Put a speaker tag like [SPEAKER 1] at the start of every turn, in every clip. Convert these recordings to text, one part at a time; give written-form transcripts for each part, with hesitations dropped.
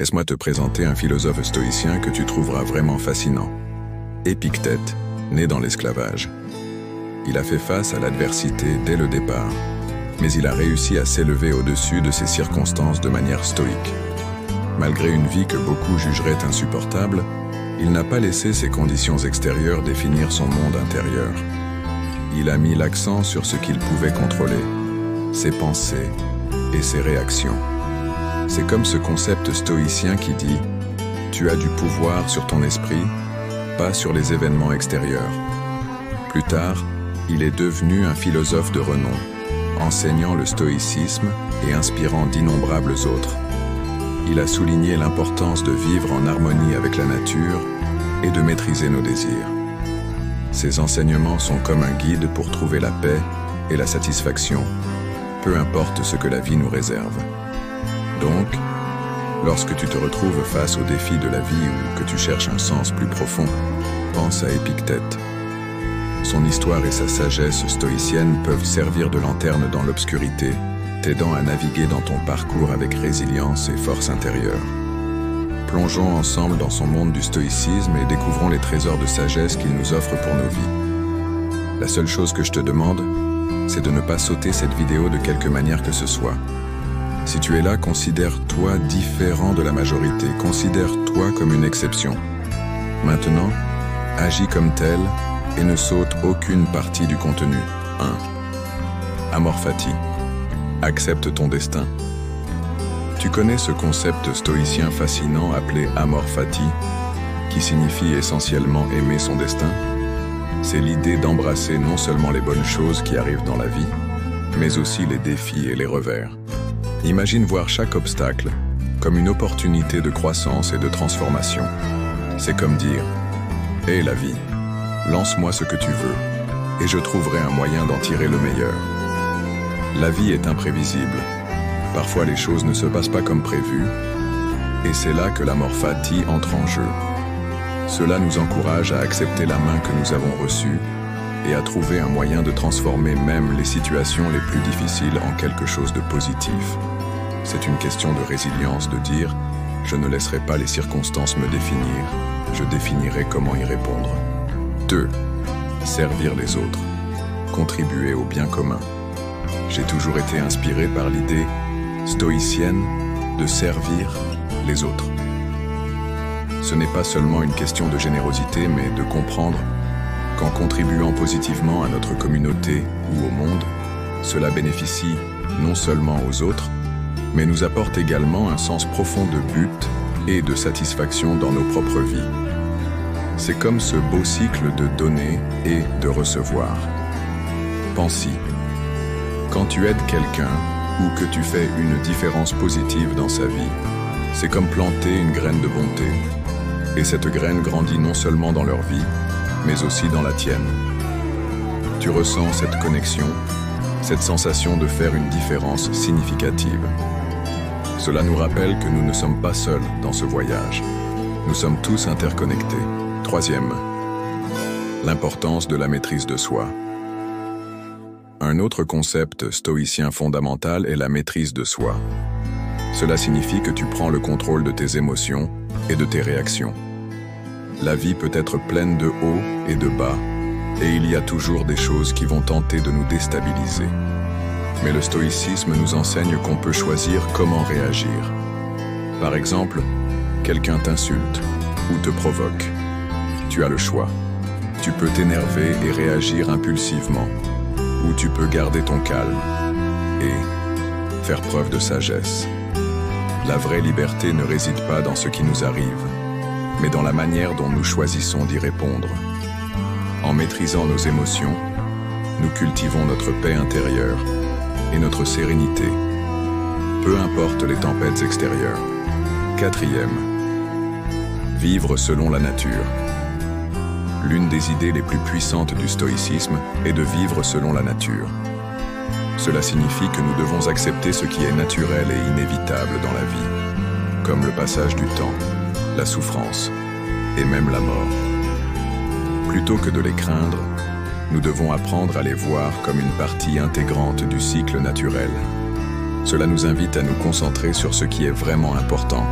[SPEAKER 1] Laisse-moi te présenter un philosophe stoïcien que tu trouveras vraiment fascinant. Épictète, né dans l'esclavage. Il a fait face à l'adversité dès le départ, mais il a réussi à s'élever au-dessus de ces circonstances de manière stoïque. Malgré une vie que beaucoup jugeraient insupportable, il n'a pas laissé ses conditions extérieures définir son monde intérieur. Il a mis l'accent sur ce qu'il pouvait contrôler, ses pensées et ses réactions. C'est comme ce concept stoïcien qui dit « Tu as du pouvoir sur ton esprit, pas sur les événements extérieurs ». Plus tard, il est devenu un philosophe de renom, enseignant le stoïcisme et inspirant d'innombrables autres. Il a souligné l'importance de vivre en harmonie avec la nature et de maîtriser nos désirs. Ses enseignements sont comme un guide pour trouver la paix et la satisfaction, peu importe ce que la vie nous réserve. Donc, lorsque tu te retrouves face aux défis de la vie ou que tu cherches un sens plus profond, pense à Épictète. Son histoire et sa sagesse stoïcienne peuvent servir de lanterne dans l'obscurité, t'aidant à naviguer dans ton parcours avec résilience et force intérieure. Plongeons ensemble dans son monde du stoïcisme et découvrons les trésors de sagesse qu'il nous offre pour nos vies. La seule chose que je te demande, c'est de ne pas sauter cette vidéo de quelque manière que ce soit. Si tu es là, considère-toi différent de la majorité, considère-toi comme une exception. Maintenant, agis comme tel et ne saute aucune partie du contenu. 1. Amor fati. Accepte ton destin. Tu connais ce concept stoïcien fascinant appelé amor fati, qui signifie essentiellement aimer son destin? C'est l'idée d'embrasser non seulement les bonnes choses qui arrivent dans la vie, mais aussi les défis et les revers. Imagine voir chaque obstacle comme une opportunité de croissance et de transformation. C'est comme dire « Hé la vie, lance-moi ce que tu veux, et je trouverai un moyen d'en tirer le meilleur. » La vie est imprévisible. Parfois les choses ne se passent pas comme prévu, et c'est là que l'amor fati entre en jeu. Cela nous encourage à accepter la main que nous avons reçue et à trouver un moyen de transformer même les situations les plus difficiles en quelque chose de positif. C'est une question de résilience de dire « Je ne laisserai pas les circonstances me définir, je définirai comment y répondre. » 2. Servir les autres. Contribuer au bien commun. J'ai toujours été inspiré par l'idée stoïcienne de servir les autres. Ce n'est pas seulement une question de générosité, mais de comprendre qu'en contribuant positivement à notre communauté ou au monde, cela bénéficie non seulement aux autres, mais nous apporte également un sens profond de but et de satisfaction dans nos propres vies. C'est comme ce beau cycle de donner et de recevoir. Pense-y. Quand tu aides quelqu'un ou que tu fais une différence positive dans sa vie, c'est comme planter une graine de bonté. Et cette graine grandit non seulement dans leur vie, mais aussi dans la tienne. Tu ressens cette connexion, cette sensation de faire une différence significative. Cela nous rappelle que nous ne sommes pas seuls dans ce voyage. Nous sommes tous interconnectés. 3. L'importance de la maîtrise de soi. Un autre concept stoïcien fondamental est la maîtrise de soi. Cela signifie que tu prends le contrôle de tes émotions et de tes réactions. La vie peut être pleine de hauts et de bas, et il y a toujours des choses qui vont tenter de nous déstabiliser. Mais le stoïcisme nous enseigne qu'on peut choisir comment réagir. Par exemple, quelqu'un t'insulte ou te provoque. Tu as le choix. Tu peux t'énerver et réagir impulsivement, ou tu peux garder ton calme et faire preuve de sagesse. La vraie liberté ne réside pas dans ce qui nous arrive, mais dans la manière dont nous choisissons d'y répondre. En maîtrisant nos émotions, nous cultivons notre paix intérieure et notre sérénité, peu importe les tempêtes extérieures. 4. Vivre selon la nature. L'une des idées les plus puissantes du stoïcisme est de vivre selon la nature. Cela signifie que nous devons accepter ce qui est naturel et inévitable dans la vie, comme le passage du temps, la souffrance et même la mort. Plutôt que de les craindre, nous devons apprendre à les voir comme une partie intégrante du cycle naturel. Cela nous invite à nous concentrer sur ce qui est vraiment important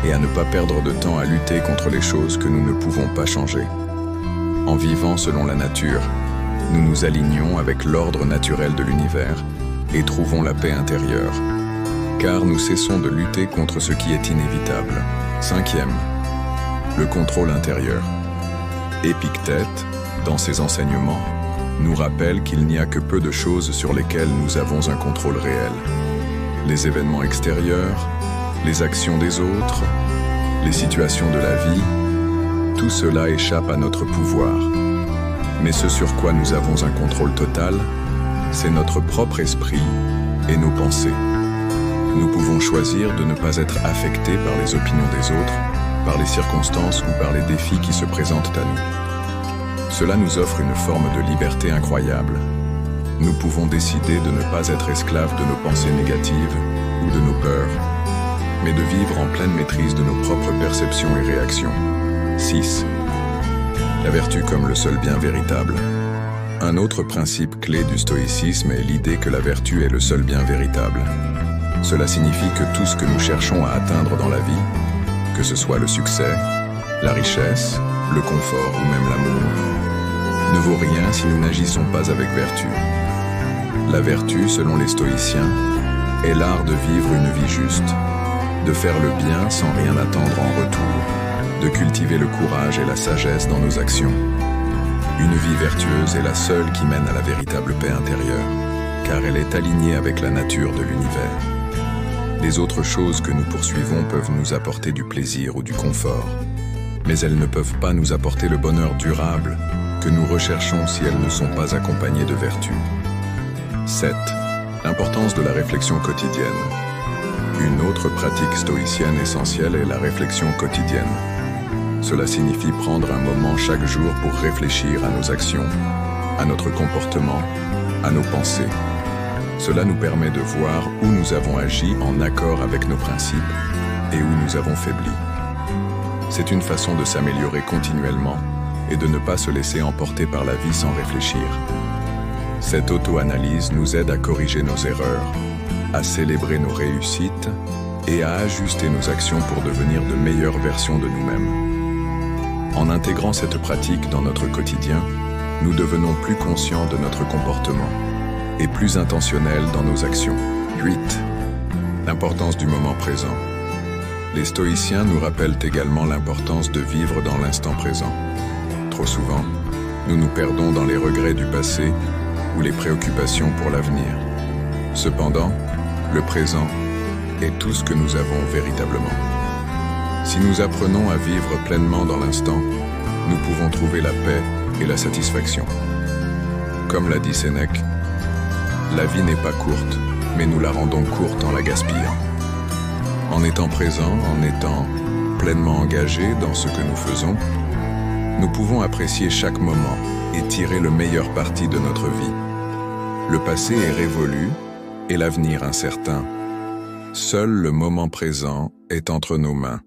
[SPEAKER 1] et à ne pas perdre de temps à lutter contre les choses que nous ne pouvons pas changer. En vivant selon la nature, nous nous alignons avec l'ordre naturel de l'univers et trouvons la paix intérieure, car nous cessons de lutter contre ce qui est inévitable. 5e, le contrôle intérieur. Épictète, dans ses enseignements, nous rappelle qu'il n'y a que peu de choses sur lesquelles nous avons un contrôle réel. Les événements extérieurs, les actions des autres, les situations de la vie, tout cela échappe à notre pouvoir. Mais ce sur quoi nous avons un contrôle total, c'est notre propre esprit et nos pensées. Nous pouvons choisir de ne pas être affectés par les opinions des autres, par les circonstances ou par les défis qui se présentent à nous. Cela nous offre une forme de liberté incroyable. Nous pouvons décider de ne pas être esclaves de nos pensées négatives ou de nos peurs, mais de vivre en pleine maîtrise de nos propres perceptions et réactions. 6. La vertu comme le seul bien véritable. Un autre principe clé du stoïcisme est l'idée que la vertu est le seul bien véritable. Cela signifie que tout ce que nous cherchons à atteindre dans la vie, que ce soit le succès, la richesse, le confort ou même l'amour, ne vaut rien si nous n'agissons pas avec vertu. La vertu, selon les stoïciens, est l'art de vivre une vie juste, de faire le bien sans rien attendre en retour, de cultiver le courage et la sagesse dans nos actions. Une vie vertueuse est la seule qui mène à la véritable paix intérieure, car elle est alignée avec la nature de l'univers. Les autres choses que nous poursuivons peuvent nous apporter du plaisir ou du confort, mais elles ne peuvent pas nous apporter le bonheur durable que nous recherchons si elles ne sont pas accompagnées de vertu. 7. L'importance de la réflexion quotidienne. Une autre pratique stoïcienne essentielle est la réflexion quotidienne. Cela signifie prendre un moment chaque jour pour réfléchir à nos actions, à notre comportement, à nos pensées. Cela nous permet de voir où nous avons agi en accord avec nos principes et où nous avons faibli. C'est une façon de s'améliorer continuellement et de ne pas se laisser emporter par la vie sans réfléchir. Cette auto-analyse nous aide à corriger nos erreurs, à célébrer nos réussites et à ajuster nos actions pour devenir de meilleures versions de nous-mêmes. En intégrant cette pratique dans notre quotidien, nous devenons plus conscients de notre comportement et plus intentionnels dans nos actions. 8. L'importance du moment présent. Les stoïciens nous rappellent également l'importance de vivre dans l'instant présent. Trop souvent, nous nous perdons dans les regrets du passé ou les préoccupations pour l'avenir. Cependant, le présent est tout ce que nous avons véritablement. Si nous apprenons à vivre pleinement dans l'instant, nous pouvons trouver la paix et la satisfaction. Comme l'a dit Sénèque, la vie n'est pas courte, mais nous la rendons courte en la gaspillant. En étant présent, en étant pleinement engagés dans ce que nous faisons, nous pouvons apprécier chaque moment et tirer le meilleur parti de notre vie. Le passé est révolu et l'avenir incertain. Seul le moment présent est entre nos mains.